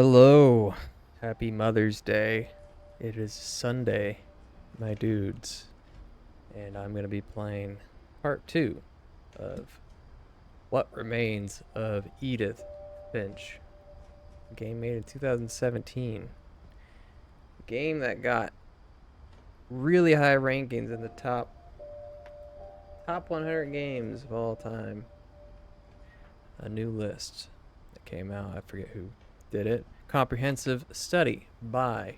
Hello. Happy Mother's Day. It is Sunday, my dudes, and I'm going to be playing part 2 of What Remains of Edith Finch. A game made in 2017. A game that got really high rankings in the top 100 games of all time. A new list that came out. I forget who did it. Comprehensive study by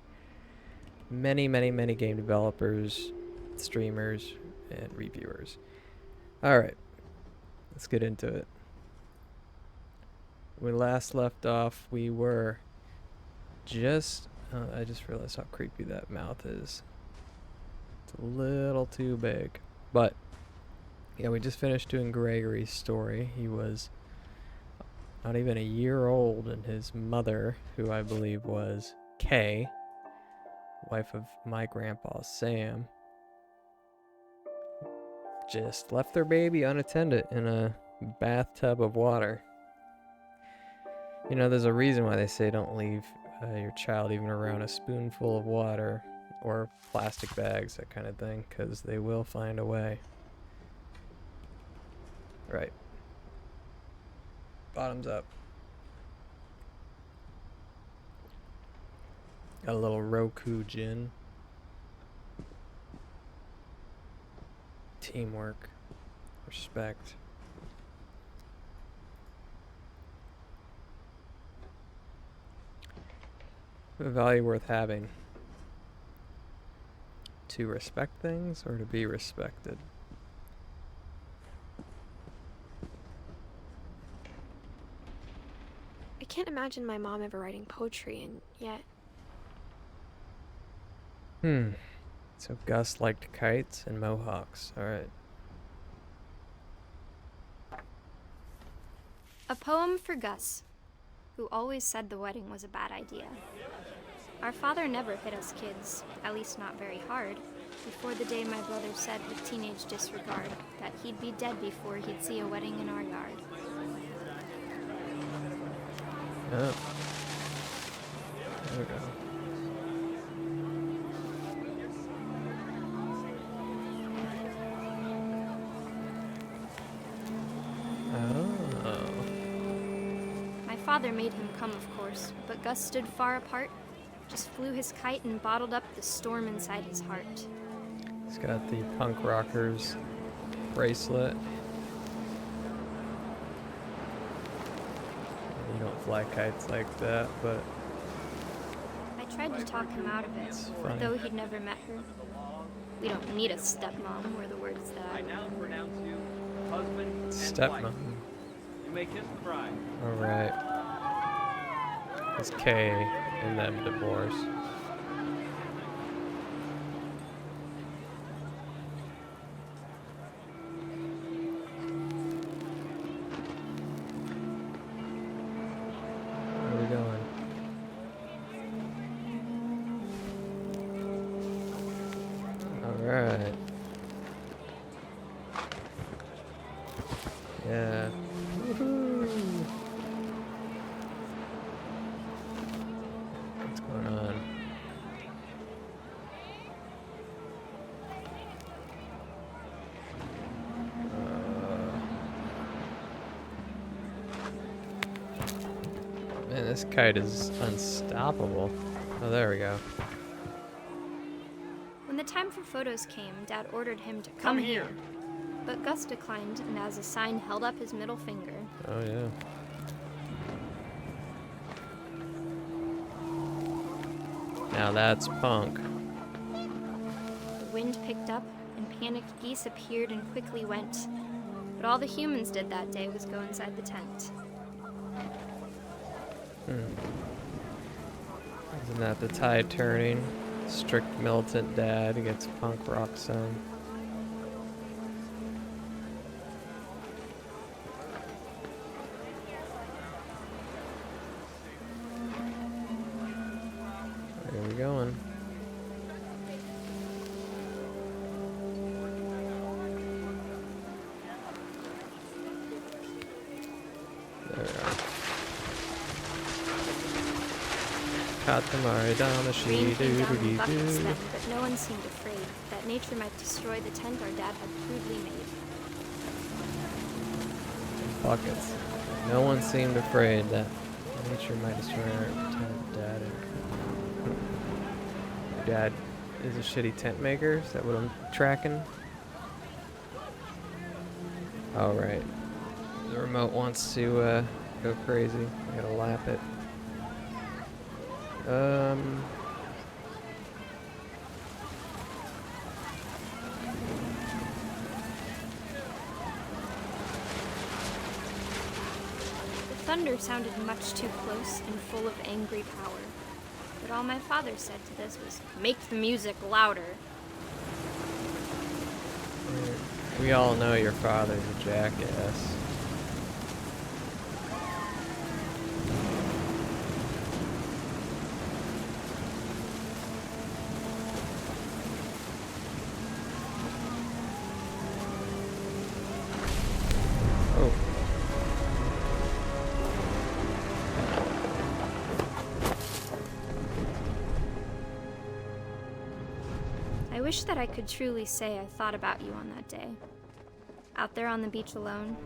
many game developers, streamers, and reviewers. Alright, let's get into it. When we last left off, we were just... I just realized how creepy that mouth is. It's a little too big. But, yeah, we just finished doing Gregory's story. He was not even a year old, and his mother, who I believe was Kay, wife of my grandpa Sam, just left their baby unattended in a bathtub of water. You know, there's a reason why they say don't leave your child even around a spoonful of water or plastic bags, that kind of thing, because they will find a way. Right. Bottoms up. Got a little Roku gin. Teamwork. Respect. A value worth having. To respect things or to be respected? I can't imagine my mom ever writing poetry, and yet... So Gus liked kites and mohawks. Alright. A poem for Gus, who always said the wedding was a bad idea. Our father never hit us kids, at least not very hard, before the day my brother said with teenage disregard that he'd be dead before he'd see a wedding in our yard. Oh. There we go. Oh. My father made him come, of course, but Gus stood far apart, just flew his kite and bottled up the storm inside his heart. He's got the punk rockers bracelet. You don't fly kites like that, but I tried to talk him out of it, it's funny. though he'd never met her. We don't need a stepmom, were the words that I now pronounce you husband and wife. Stepmom. You may kiss the bride. Alright. It's Kay and them divorce. Where are we going? Alright. Yeah. Woohoo! What's going on? Man, this kite is unstoppable. Oh, there we go. When the time for photos came, Dad ordered him to come here. But Gus declined, and as a sign held up his middle finger. Oh, yeah. Now that's punk. The wind picked up, and panicked geese appeared and quickly went. But all the humans did that day was go inside the tent. Isn't that the tide turning? Strict militant dad against punk rock son. Where are we going? There we are. Katamari Damashi Rain came doo down in doo buckets doo. then, but no one seemed afraid that nature might destroy the tent our dad had crudely made. Buckets. No one seemed afraid that nature might destroy our tent dad. Your dad is a shitty tent maker? Is that what I'm tracking? Oh, right. The remote wants to go crazy. I gotta lap it. The thunder sounded much too close and full of angry power. But all my father said to this was, "Make the music louder." We all know your father's a jackass. Oh. I wish that I could truly say I thought about you on that day. Out there on the beach alone,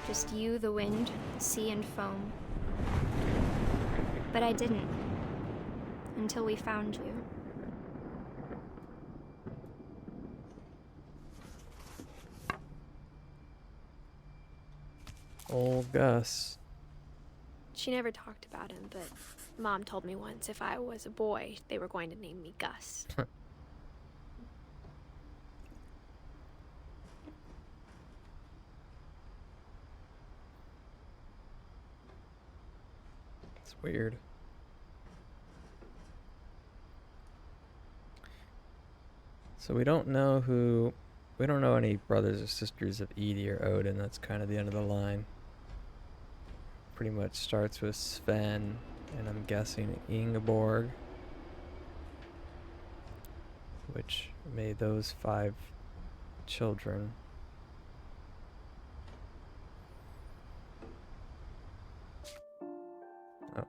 just you, the wind, the sea, and foam. But I didn't. Until we found you. Old Gus. She never talked about him, but Mom told me once if I was a boy, they were going to name me Gus. It's weird. So we don't know any brothers or sisters of Edie or Odin. That's kind of the end of the line. Pretty much starts with Sven, and I'm guessing Ingeborg, which made those 5 children. Oh.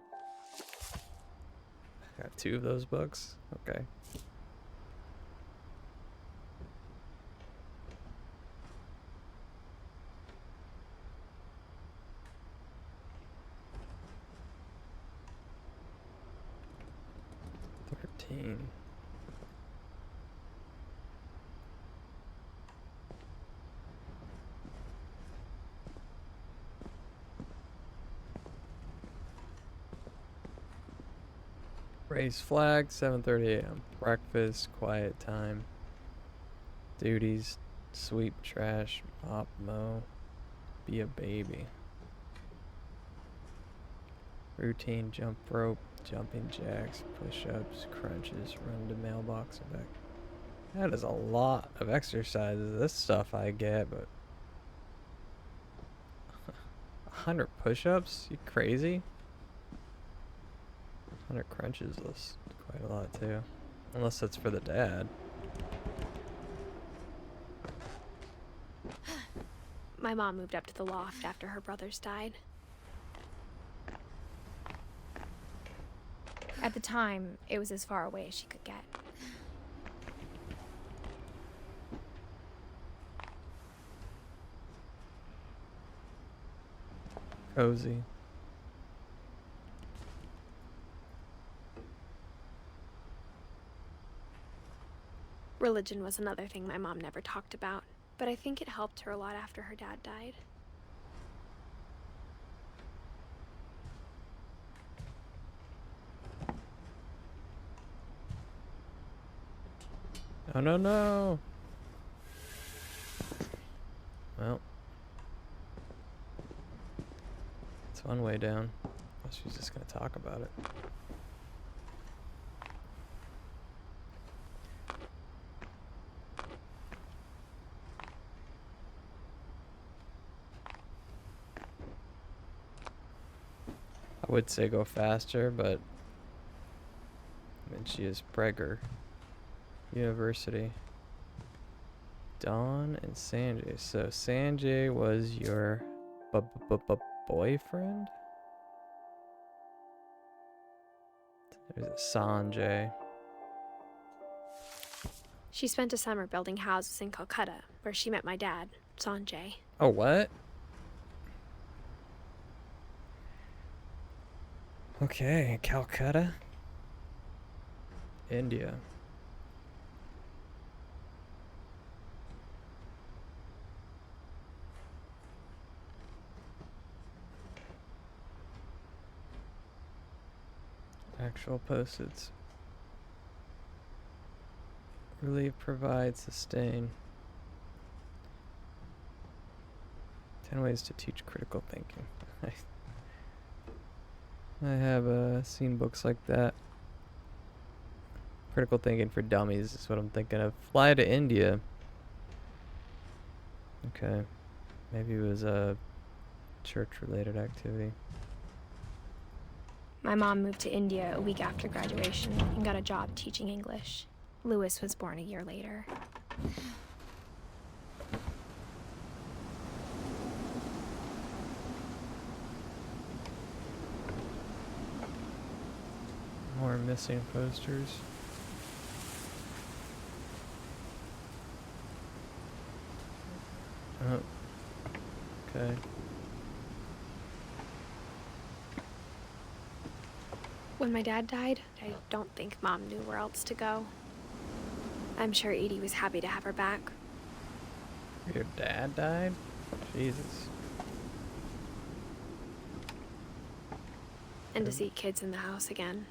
Got 2 of those books? Okay. Raise flag, 7:30 a.m. Breakfast, quiet time. Duties, sweep, trash, mop, mow, be a baby. Routine, jump rope, jumping jacks, push-ups, crunches, run to mailbox and back. That is a lot of exercises. This stuff I get, but 100 push-ups? You crazy? 100 crunches is quite a lot too. Unless that's for the dad. My mom moved up to the loft after her brothers died. At the time, it was as far away as she could get. Cozy. Religion was another thing my mom never talked about, but I think it helped her a lot after her dad died. Oh no no! Well, it's one way down. Unless she's just gonna talk about it. I would say go faster, but I mean, she is Breger University. Dawn and Sanjay. So Sanjay was your boyfriend? There's Sanjay. She spent a summer building houses in Calcutta, where she met my dad, Sanjay. Oh, what? Okay, Calcutta, India. Actual post-its. Relieve, provide, sustain. 10 ways to teach critical thinking. I have seen books like that. Critical thinking for dummies is what I'm thinking of. Fly to India. Okay. Maybe it was a church-related activity. My mom moved to India a week after graduation and got a job teaching English. Louis was born a year later. More missing posters. Oh. Okay. When my dad died, I don't think Mom knew where else to go. I'm sure Edie was happy to have her back. Your dad died? Jesus. And to see kids in the house again.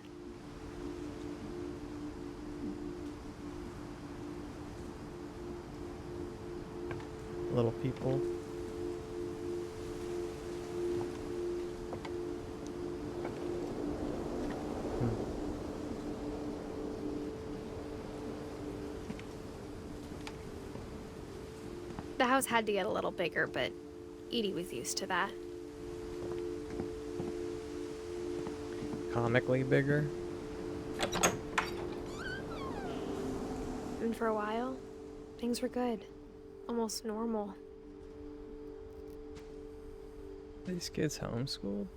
Little people. The house had to get a little bigger, but Edie was used to that. Comically bigger. And for a while, things were good. Almost normal. These kids homeschooled?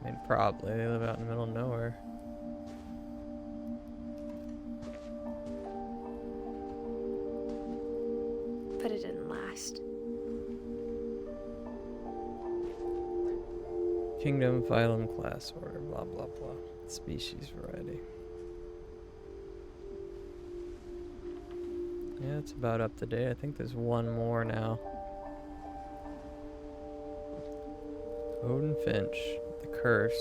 I mean, probably. They live out in the middle of nowhere. But it didn't last. Kingdom, phylum, class, order, blah, blah, blah. Species, variety. Yeah, it's about up to date. I think there's one more now. Odin Finch, The Curse.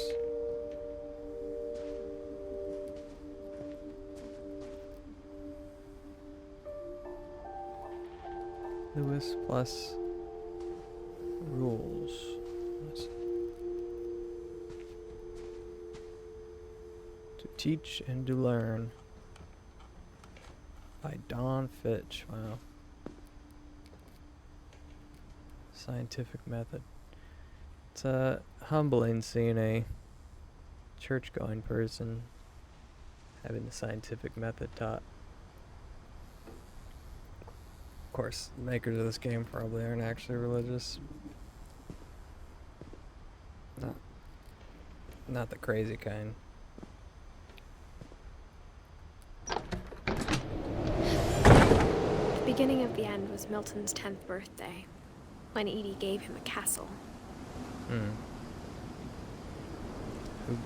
Lewis plus rules. To teach and to learn. By Don Fitch. Wow. Scientific method. It's humbling seeing a church-going person having the scientific method taught. Of course, the makers of this game probably aren't actually religious. Not the crazy kind. The beginning of the end was Milton's 10th birthday, when Edie gave him a castle. Who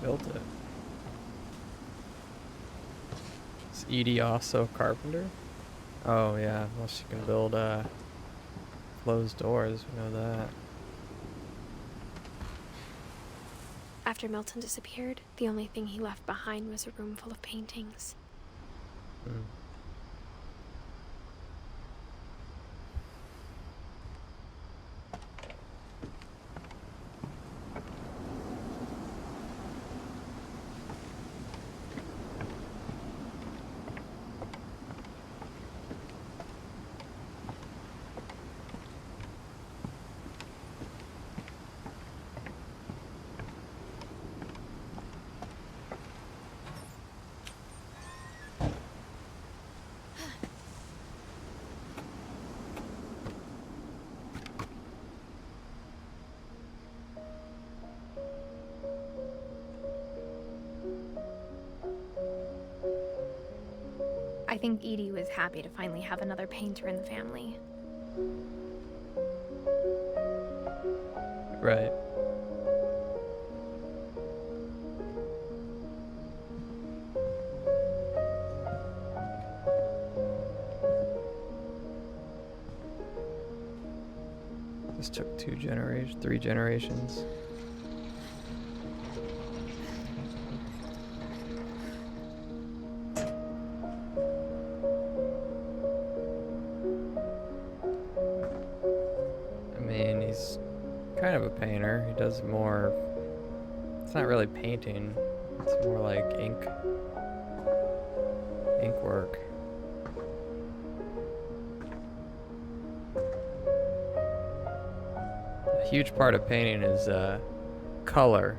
built it? Is Edie also a carpenter? Oh yeah, well she can build closed doors, we know that. After Milton disappeared, the only thing he left behind was a room full of paintings. think Edie was happy to finally have another painter in the family. Right. This took 3 generations. I mean, he's kind of a painter. He does more. It's not really painting. It's more like ink work. A huge part of painting is color.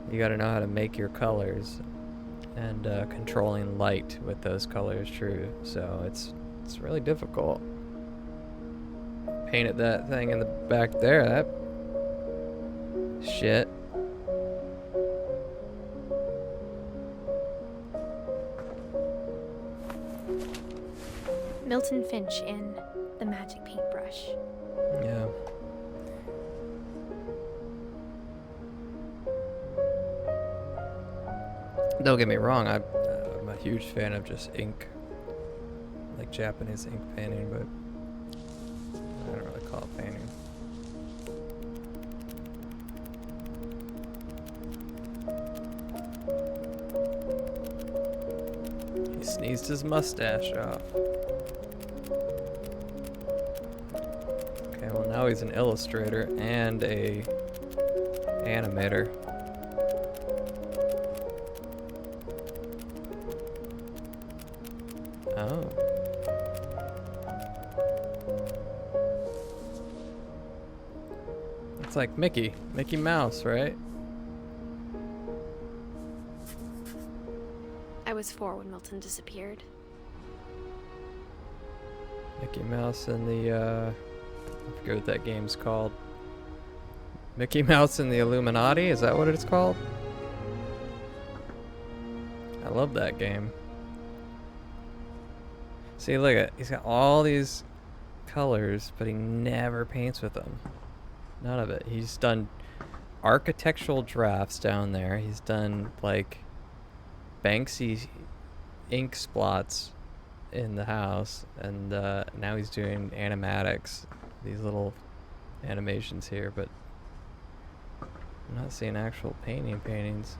You got to know how to make your colors, and controlling light with those colors true. So it's really difficult. Painted that thing in the back there. That shit. Milton Finch in The Magic Paintbrush. Yeah. Don't get me wrong, I'm a huge fan of just ink, like Japanese ink painting, but I don't really call it painting. He sneezed his mustache off. Okay, well now he's an illustrator and a animator. Oh. It's like Mickey Mouse, right? I was 4 when Milton disappeared. Mickey Mouse and the, I forget what that game's called. Mickey Mouse and the Illuminati? Is that what it's called? I love that game. See, look at, he's got all these colors, but he never paints with them. None of it. He's done architectural drafts down there. He's done, like, Banksy ink splots in the house, and now he's doing animatics, these little animations here, but I'm not seeing actual paintings.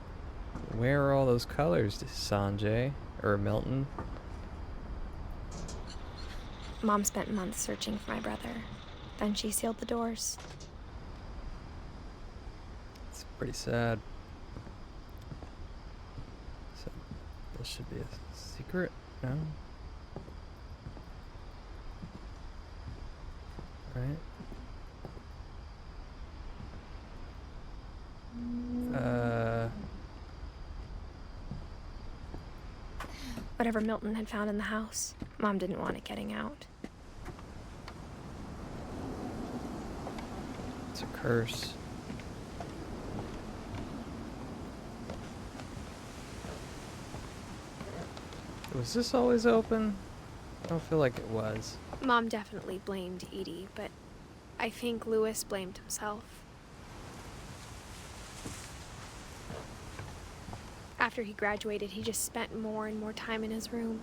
Where are all those colors, Sanjay or Milton? Mom spent months searching for my brother. Then she sealed the doors. It's pretty sad. So this should be a secret, no? Right? Whatever Milton had found in the house, Mom didn't want it getting out. It's a curse. Was this always open? I don't feel like it was. Mom definitely blamed Edie, but I think Louis blamed himself. After he graduated, he just spent more and more time in his room.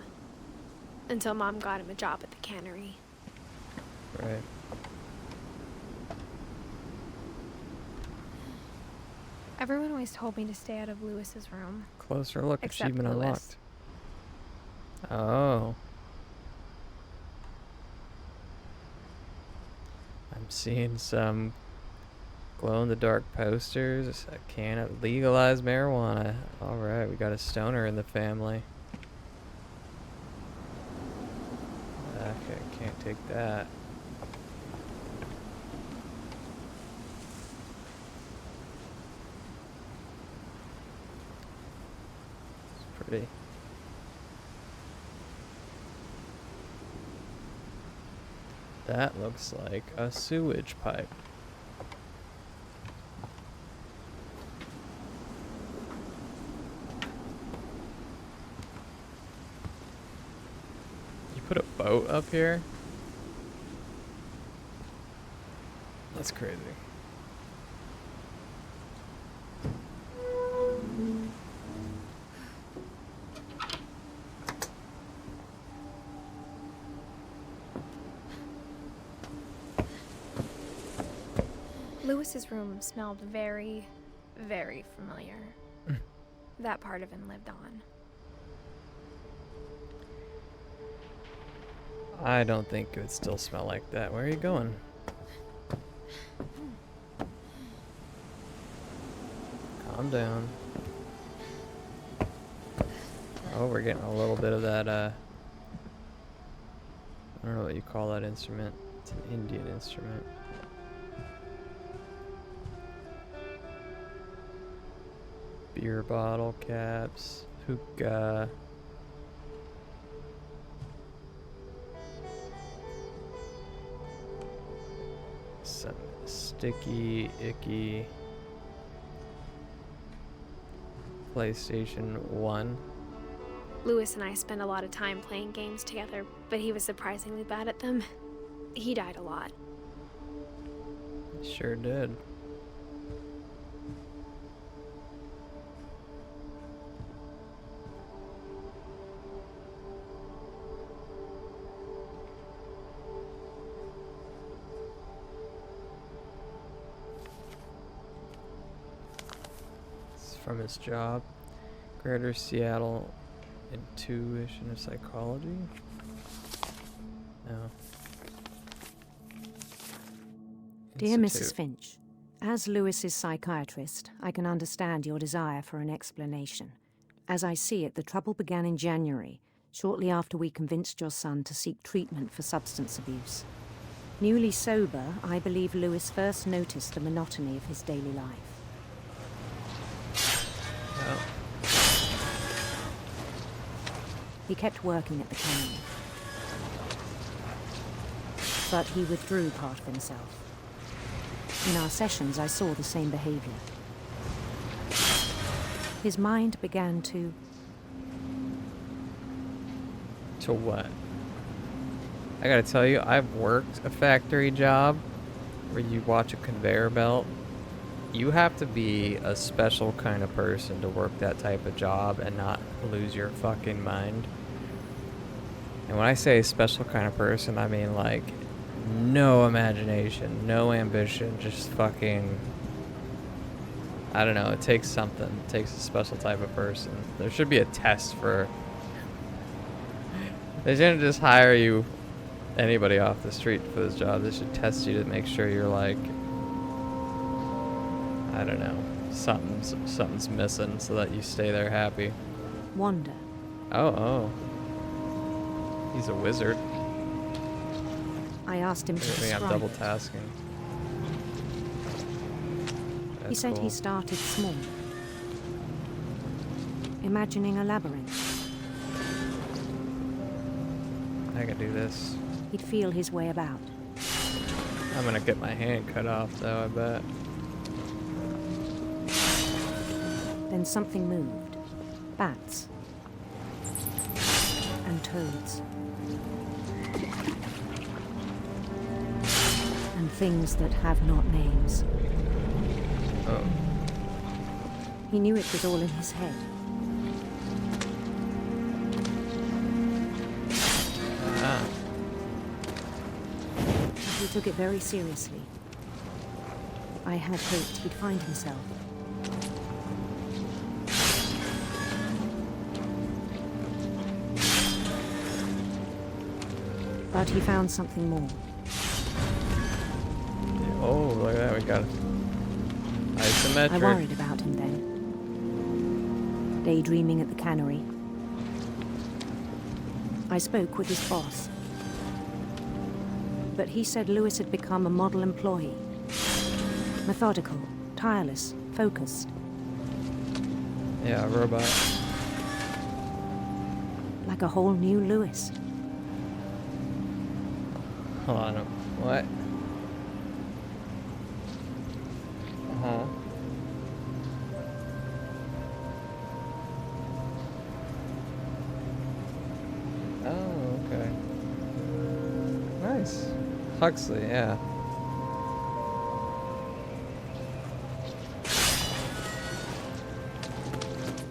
Until Mom got him a job at the cannery. Right. Everyone always told me to stay out of Louis's room. Closer look, Except achievement Louis. unlocked. Oh. I'm seeing some glow-in-the-dark posters. A can of legalized marijuana. Alright, we got a stoner in the family. Okay, can't take that. It's pretty. That looks like a sewage pipe. boat up here? That's crazy. Lewis's room smelled very, very familiar. That part of him lived on. I don't think it would still smell like that. Where are you going? Calm down. Oh, we're getting a little bit of that, I don't know what you call that instrument. It's an Indian instrument. Beer bottle caps, hookah. Some sticky, icky. PlayStation 1. Lewis and I spent a lot of time playing games together, but he was surprisingly bad at them. He died a lot. Sure did. It's from his job. Greater Seattle Intuition of Psychology? No. Dear Mrs. Institute. Finch, as Lewis's psychiatrist, I can understand your desire for an explanation. As I see it, the trouble began in January, shortly after we convinced your son to seek treatment for substance abuse. Newly sober, I believe Lewis first noticed the monotony of his daily life. Oh. He kept working at the cannery, but he withdrew part of himself. In our sessions, I saw the same behavior. His mind began to... To what? I gotta tell you, I've worked a factory job where you watch a conveyor belt. You have to be a special kind of person to work that type of job and not lose your fucking mind. And when I say special kind of person, I mean like no imagination, no ambition, just fucking, I don't know, it takes something. It takes a special type of person. There should be a test for, they shouldn't just hire you, anybody off the street for this job. They should test you to make sure you're like, I don't know, something's missing so that you stay there happy. wander. Oh. He's a wizard. I asked him to I think I'm describe double it. tasking. He said he started small, imagining a labyrinth. I can do this. He'd feel his way about. I'm gonna get my hand cut off though, I bet. Then something moved. Bats. And toads. And things that have not names. Oh. He knew it was all in his head. Ah. He took it very seriously. I had hoped he'd find himself. But he found something more. Oh, look at that, we got isometric. I worried about him then. Daydreaming at the cannery. I spoke with his boss. But he said Lewis had become a model employee. Methodical, tireless, focused. Yeah, a robot. Like a whole new Lewis. Hold on. What? Uh-huh. Oh, okay. nice. Huxley, yeah.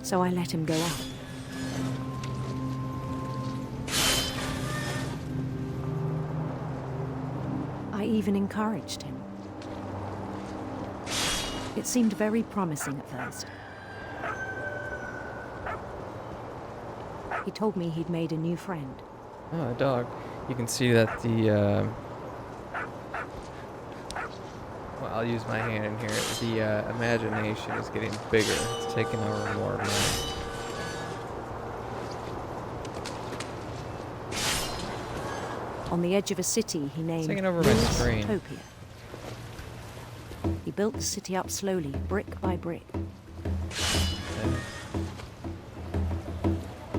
So I let him go up. I even encouraged him. It seemed very promising at first. He told me he'd made a new friend. Oh, a dog. You can see that the, well, I'll use my hand in here. The imagination is getting bigger. It's taking over more of mine. On the edge of a city he named Taking over my screen. Utopia. He built the city up slowly, brick by brick.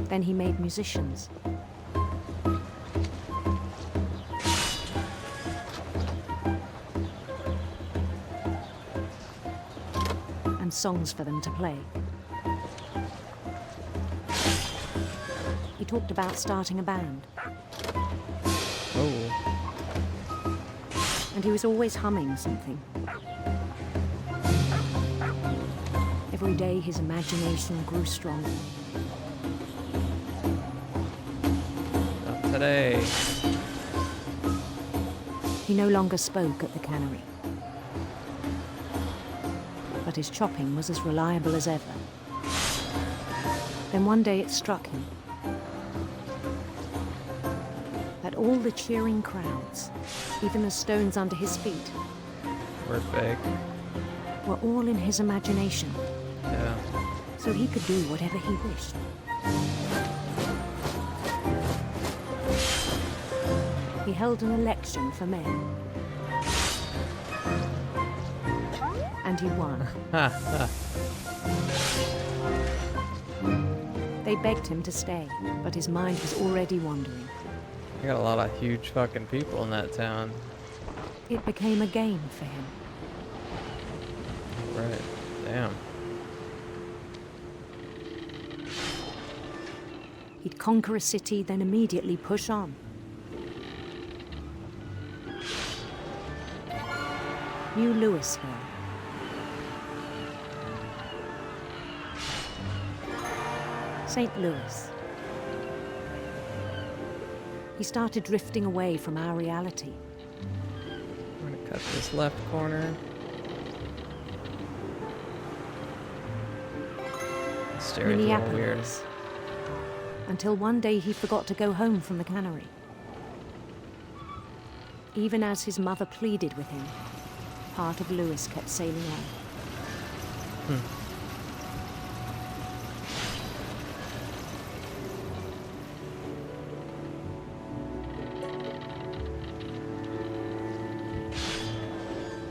Then he made musicians. And songs for them to play. He talked about starting a band. Oh. And he was always humming something. Every day his imagination grew stronger. Not today. He no longer spoke at the cannery. But his chopping was as reliable as ever. Then one day it struck him that all the cheering crowds, even the stones under his feet, We're fake. were all in his imagination, Yeah. so he could do whatever he wished. He held an election for mayor. And he won. They begged him to stay, but his mind was already wandering. You got a lot of huge fucking people in that town. It became a game for him. Right. Damn. He'd conquer a city, then immediately push on. New Louisville. St. Louis. He started drifting away from our reality. I'm gonna cut this left corner. Staring a little weird. Minneapolis. Until one day he forgot to go home from the cannery. Even as his mother pleaded with him, part of Louis kept sailing on.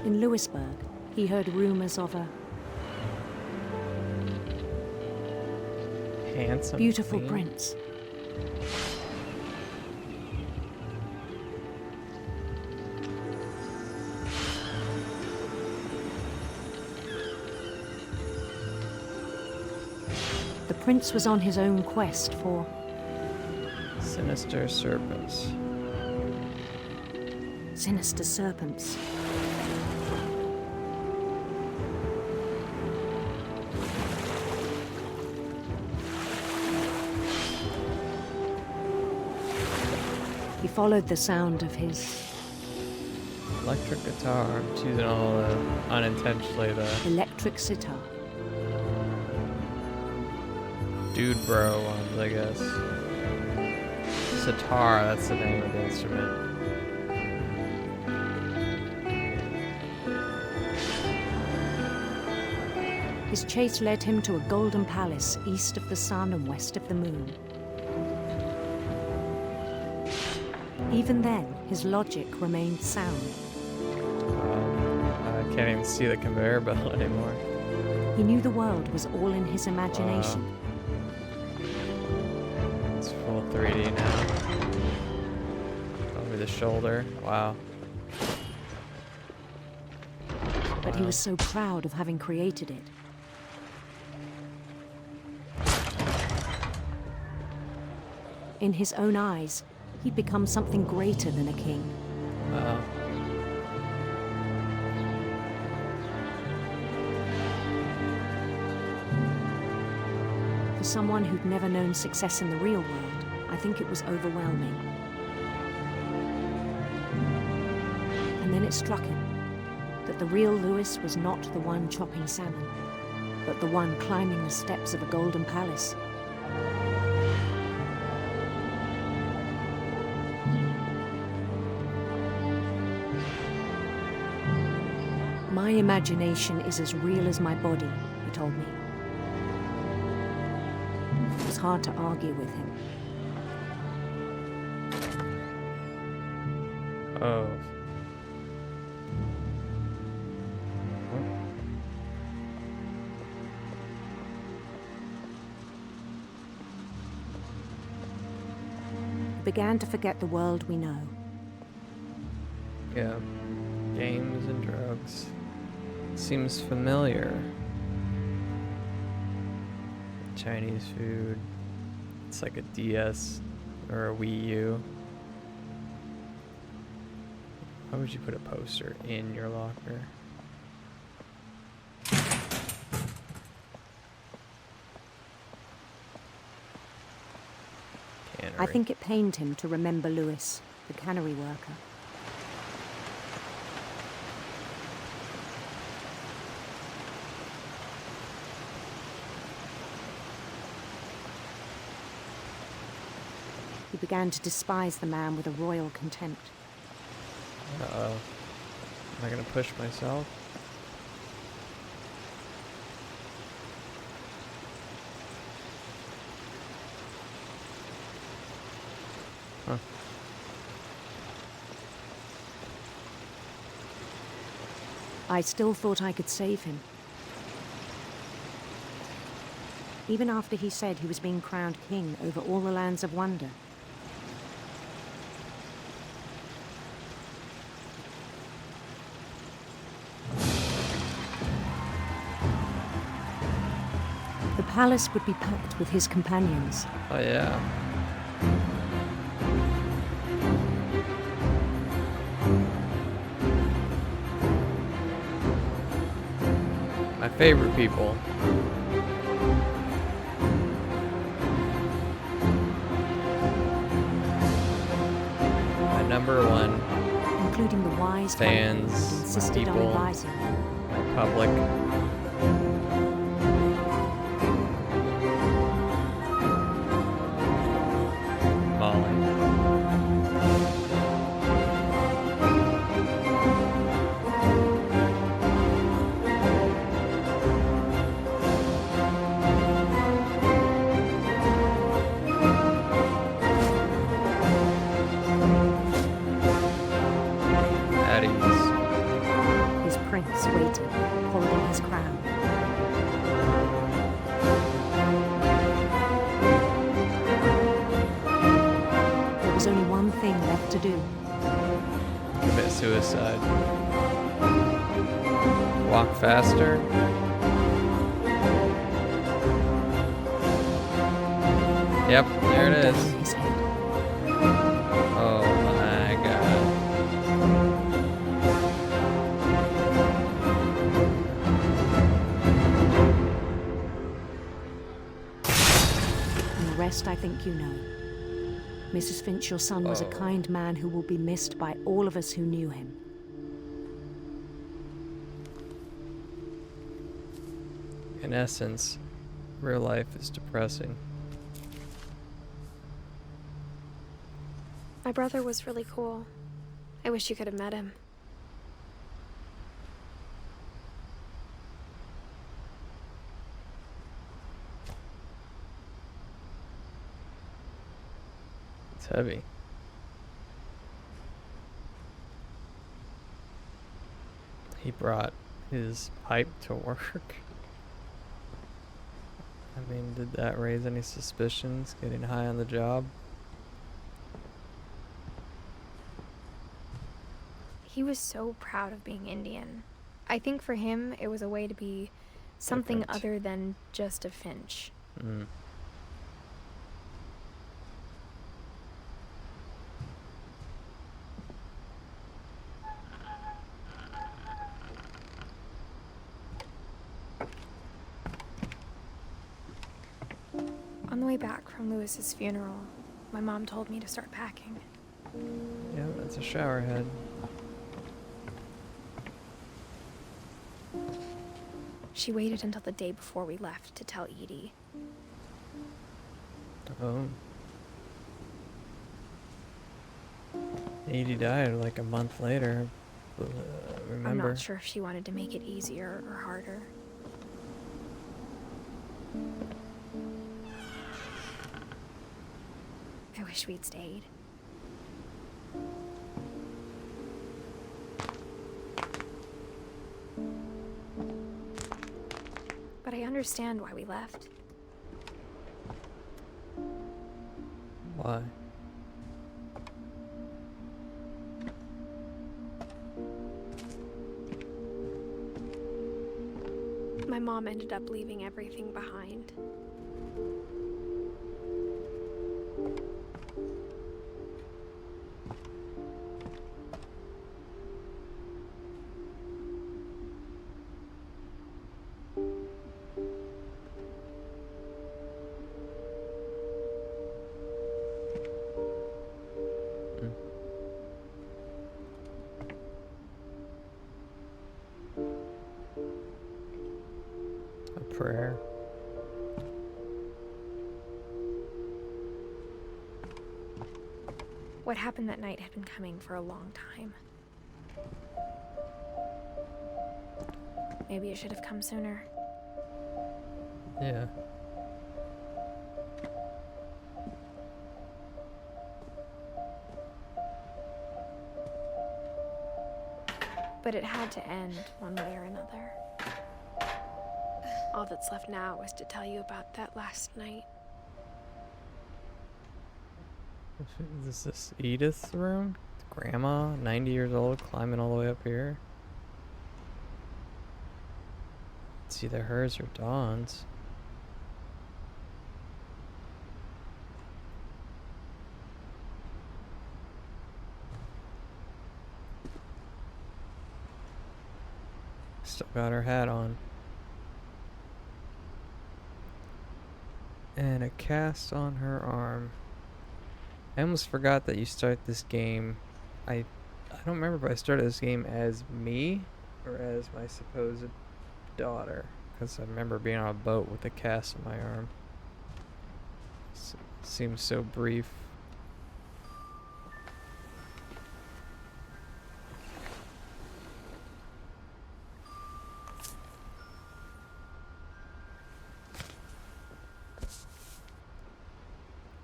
In Louisburg, he heard rumors of a Handsome. beautiful queen. prince. The prince was on his own quest for Sinister serpents. sinister serpents. He followed the sound of his Electric guitar. I'm choosing all unintentionally the electric sitar. dude bro ones, I guess. Sitar, that's the name of the instrument. His chase led him to a golden palace east of the sun and west of the moon. Even then, his logic remained sound. I can't even see the conveyor belt anymore. He knew the world was all in his imagination. It's full 3D now. Over the shoulder. Wow. But he was so proud of having created it. In his own eyes, he'd become something greater than a king. Wow. For someone who'd never known success in the real world, I think it was overwhelming. And then it struck him that the real Lewis was not the one chopping salmon, but the one climbing the steps of a golden palace. My imagination is as real as my body, he told me. It was hard to argue with him. Oh. We began to forget the world we know. Yeah. Games and drugs. Seems familiar. Chinese food. It's like a DS or a Wii U. Why would you put a poster in your locker? Cannery. I think it pained him to remember Lewis, the cannery worker. He began to despise the man with a royal contempt. Uh-oh. Am I gonna push myself? Huh. I still thought I could save him. Even after he said he was being crowned king over all the lands of wonder. The palace would be packed with his companions. Oh yeah. My favorite people. My number one Including the wise fans, Franklin who insisted people. on advising him. my public. His prince waited, holding his crown. There was only one thing left to do. Commit suicide. Walk faster. Yep, there it Down is. his head. Oh my god. And the rest I think you know. Mrs. Finch, your son was a Oh. kind man who will be missed by all of us who knew him. In essence, real life is depressing. My brother was really cool. I wish you could have met him. It's heavy. He brought his pipe to work. I mean, did that raise any suspicions? Getting high on the job? He was so proud of being Indian. I think for him, it was a way to be something Different. other than just a Finch. Mm. On the way back from Lewis's funeral, my mom told me to start packing. Yeah, that's a shower head. She waited until the day before we left to tell Edie. Oh. Edie died like a month later. I'm Remember? not sure if she wanted to make it easier or harder. I wish we'd stayed. But I understand why we left. Why? My mom ended up leaving everything behind. A prayer. What happened that night had been coming for a long time. Maybe it should have come sooner. Yeah. But it had to end one way or another. All that's left now is to tell you about that last night. Is this Edith's room? Grandma, 90 years old, climbing all the way up here. It's either hers or Dawn's. Still got her hat on. And a cast on her arm. I almost forgot that you start this game. I don't remember if I started this game as me or as my supposed daughter, because I remember being on a boat with a cast on my arm. Seems so brief.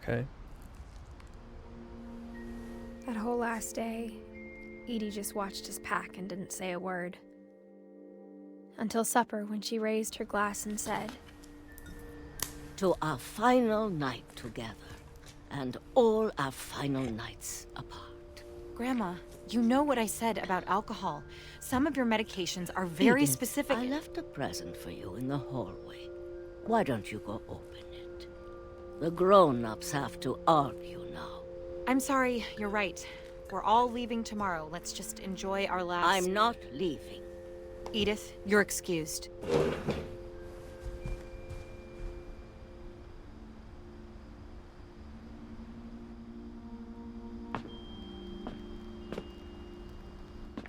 Okay. That whole last day, Edie just watched us pack and didn't say a word. Until supper, when she raised her glass and said, "To our final night together, and all our final nights apart." Grandma, you know what I said about alcohol. Some of your medications are very Edith, specific. I left a present for you in the hallway. Why don't you go open it? The grown-ups have to argue now. I'm sorry, you're right. We're all leaving tomorrow. Let's just enjoy our last... I'm not leaving. Edith, you're excused.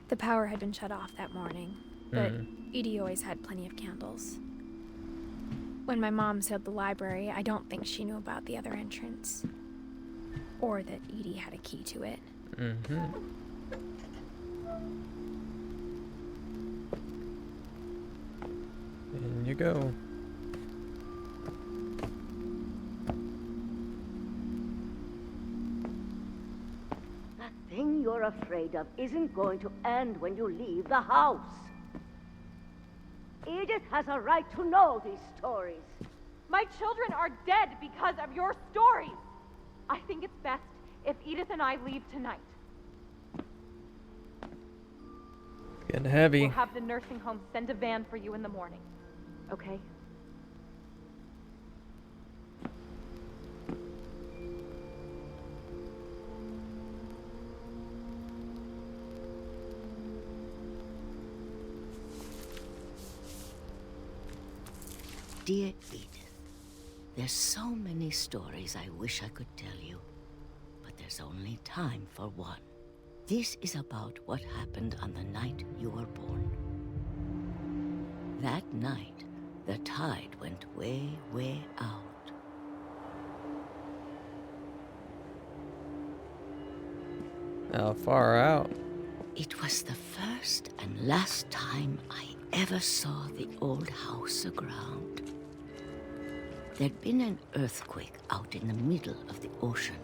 the power had been shut off that morning, but Edie always had plenty of candles. When my mom sealed the library, I don't think she knew about the other entrance. Or that Edie had a key to it. In you go. That thing you're afraid of isn't going to end when you leave the house. Edith has a right to know these stories. My children are dead because of your stories. I think it's best if Edith and I leave tonight. Getting heavy. We'll have the nursing home send a van for you in the morning. Okay? Dear Edith, There's so many stories I wish I could tell you, but there's only time for one. This is about what happened on the night you were born. That night, the tide went way, way out. How far out? It was the first and last time I ever saw the old house aground. There'd been an earthquake out in the middle of the ocean.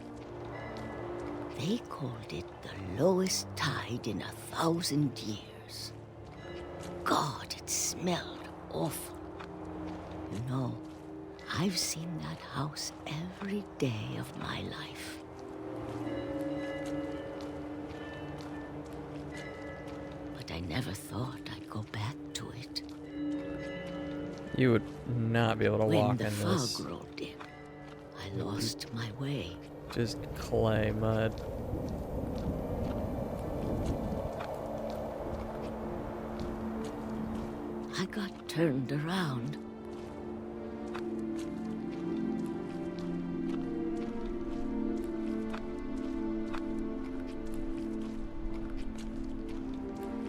They called it the lowest tide in 1,000 years. God, it smelled awful. You know, I've seen that house every day of my life. But I never thought I'd go back to it. You would not be able to walk in When the this. fog rolled in, I lost my way. Just clay mud. I got turned around.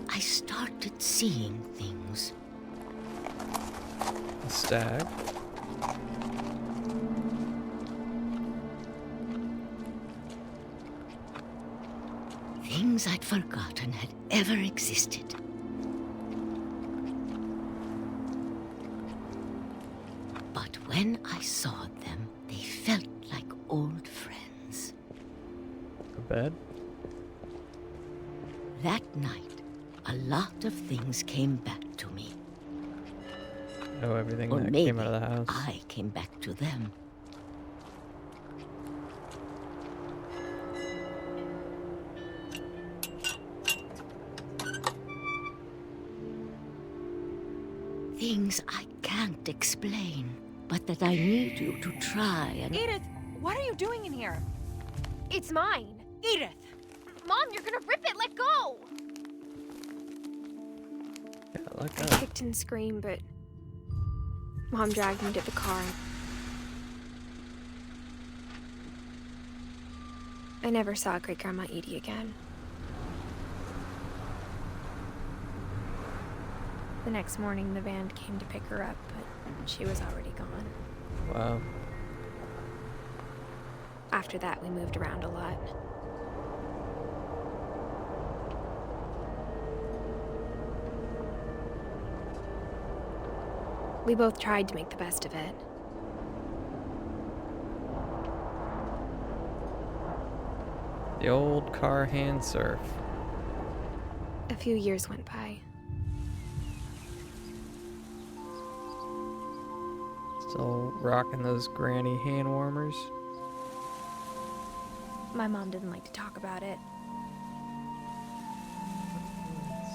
I started seeing things. A stag. Things I'd forgotten had ever existed. But when I saw them, they felt like old friends. A bed. That night, a lot of things came back to me. Oh, everything Or that maybe came out of the house. I came back to them. Things I can't explain, but that I need you to try and... Edith, what are you doing in here? It's mine. Edith! Mom, you're gonna rip it. Let go. Yeah, like I that. kicked and screamed, but Mom dragged me to the car. I never saw Great Grandma Edie again. The next morning, the van came to pick her up, but she was already gone. Wow. After that, we moved around a lot. We both tried to make the best of it. The old car hand surf. A few years went by. Still rocking those granny hand warmers. My mom didn't like to talk about it.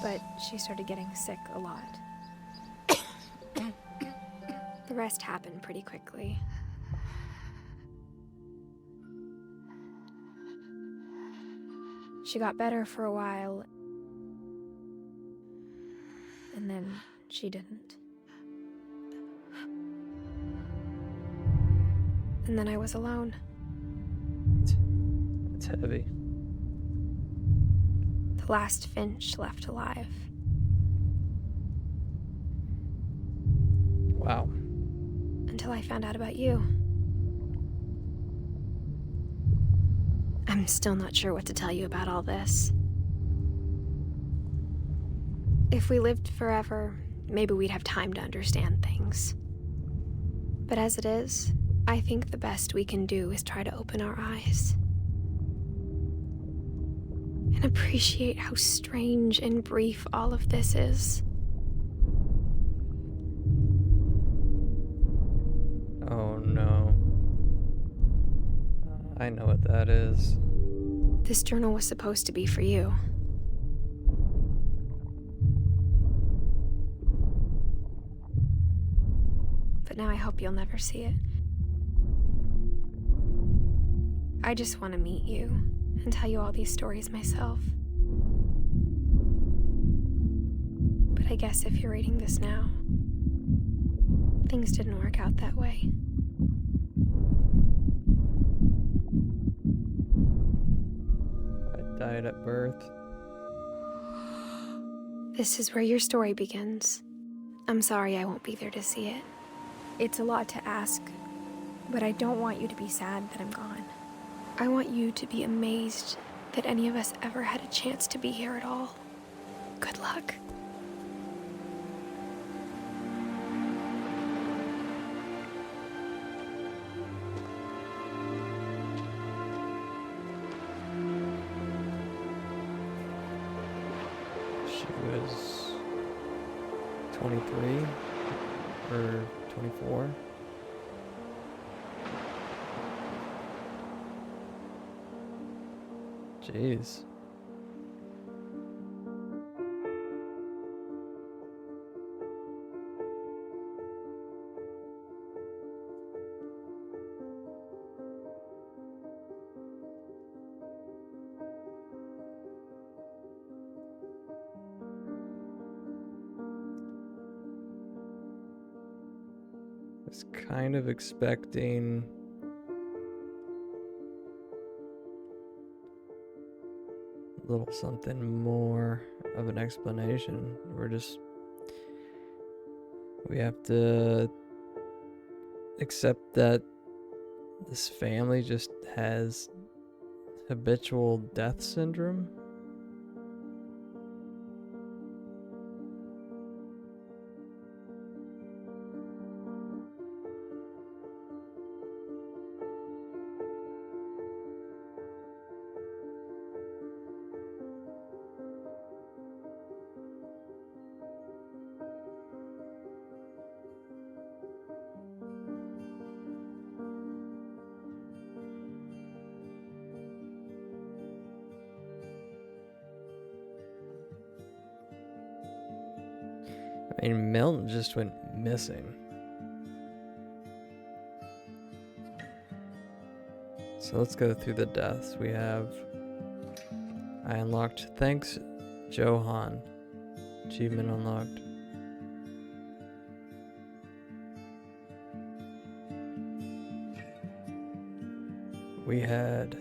But she started getting sick a lot. The rest happened pretty quickly. She got better for a while, and then she didn't. And then I was alone. It's heavy. The last Finch left alive. Wow. Until I found out about you. I'm still not sure what to tell you about all this. If we lived forever, maybe we'd have time to understand things. But as it is, I think the best we can do is try to open our eyes. And appreciate how strange and brief all of this is. Oh no. I know what that is. This journal was supposed to be for you. But now I hope you'll never see it. I just want to meet you and tell you all these stories myself. But I guess if you're reading this now, things didn't work out that way. died at birth. This is where your story begins. I'm sorry I won't be there to see it. It's a lot to ask, but I don't want you to be sad that I'm gone. I want you to be amazed that any of us ever had a chance to be here at all. Good luck. She was 23 or 24. Jeez. Was kind of expecting a little something more of an explanation. We have to accept that this family just has habitual death syndrome. I mean, Milton just went missing. So let's go through the deaths. We have... I unlocked... Thanks, Johan. Achievement unlocked. We had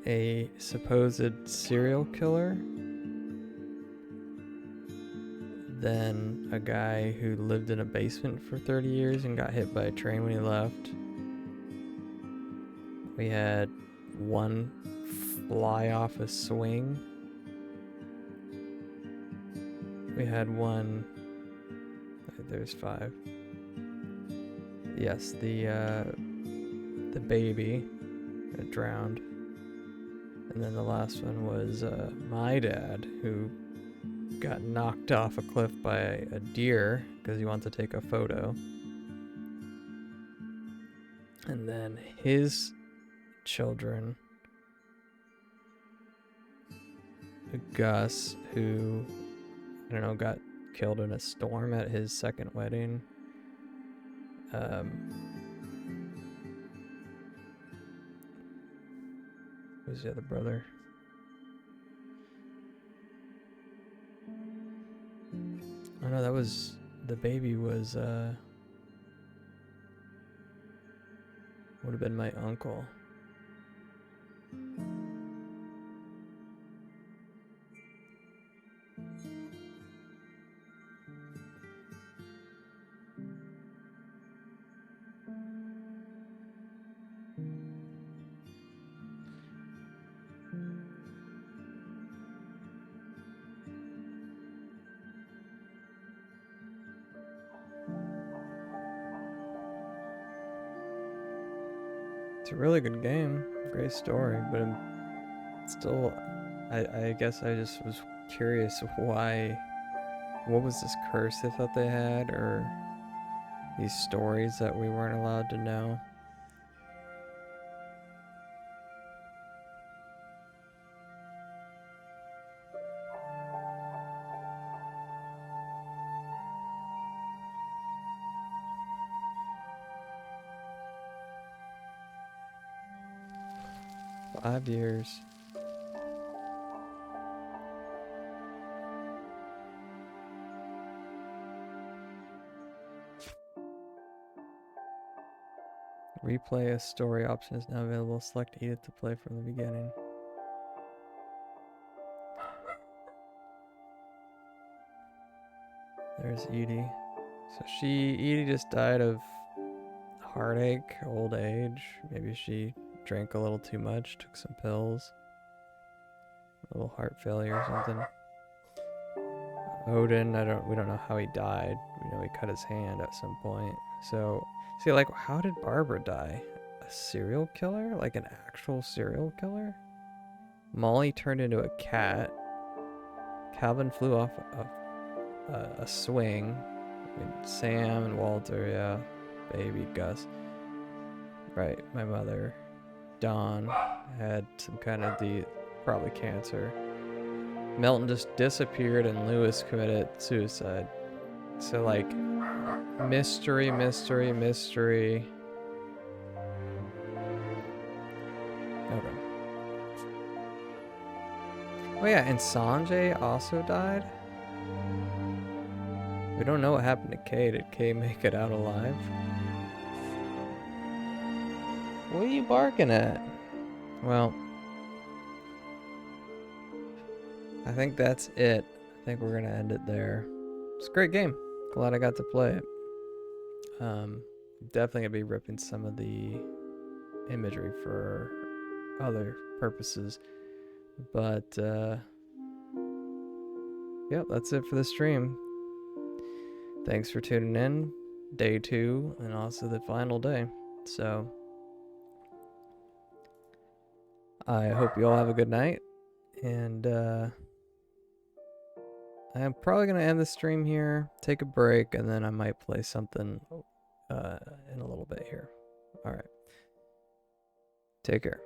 a supposed serial killer. Then a guy who lived in a basement for 30 years and got hit by a train when he left. We had one fly off a swing. We had one... There's 5. Yes, the baby drowned. And then the last one was my dad, who got knocked off a cliff by a deer because he wanted to take a photo. And then his children, Gus, who, I don't know, got killed in a storm at his second wedding. Who's the other brother? Oh no, that was... The baby was, would have been my uncle. It's a really good game, great story, but I'm still, I guess I just was curious why, what was this curse they thought they had, or these stories that we weren't allowed to know? Five years. Replay a story option is now available. Select Edith to play from the beginning. There's Edie. So Edie just died of heartache, old age. Maybe she drank a little too much, took some pills. A little heart failure or something. Odin, we don't know how he died. We know he cut his hand at some point. So, see, like, how did Barbara die? A serial killer? Like an actual serial killer? Molly turned into a cat. Calvin flew off a swing. I mean, Sam and Walter, yeah. Baby Gus. Right, my mother. Dawn had some kind of probably cancer. Melton just disappeared and Lewis committed suicide. So, like, mystery, mystery, mystery. Okay. Oh yeah, and Sanjay also died? We don't know what happened to Kay. Did Kay make it out alive? What are you barking at? Well, I think that's it. I think we're gonna end it there. It's a great game. Glad I got to play it. Definitely gonna be ripping some of the imagery for other purposes. But yep, that's it for the stream. Thanks for tuning in. Day 2 and also the final day. So I hope you all have a good night, and I'm probably going to end the stream here, take a break, and then I might play something in a little bit here. All right. Take care.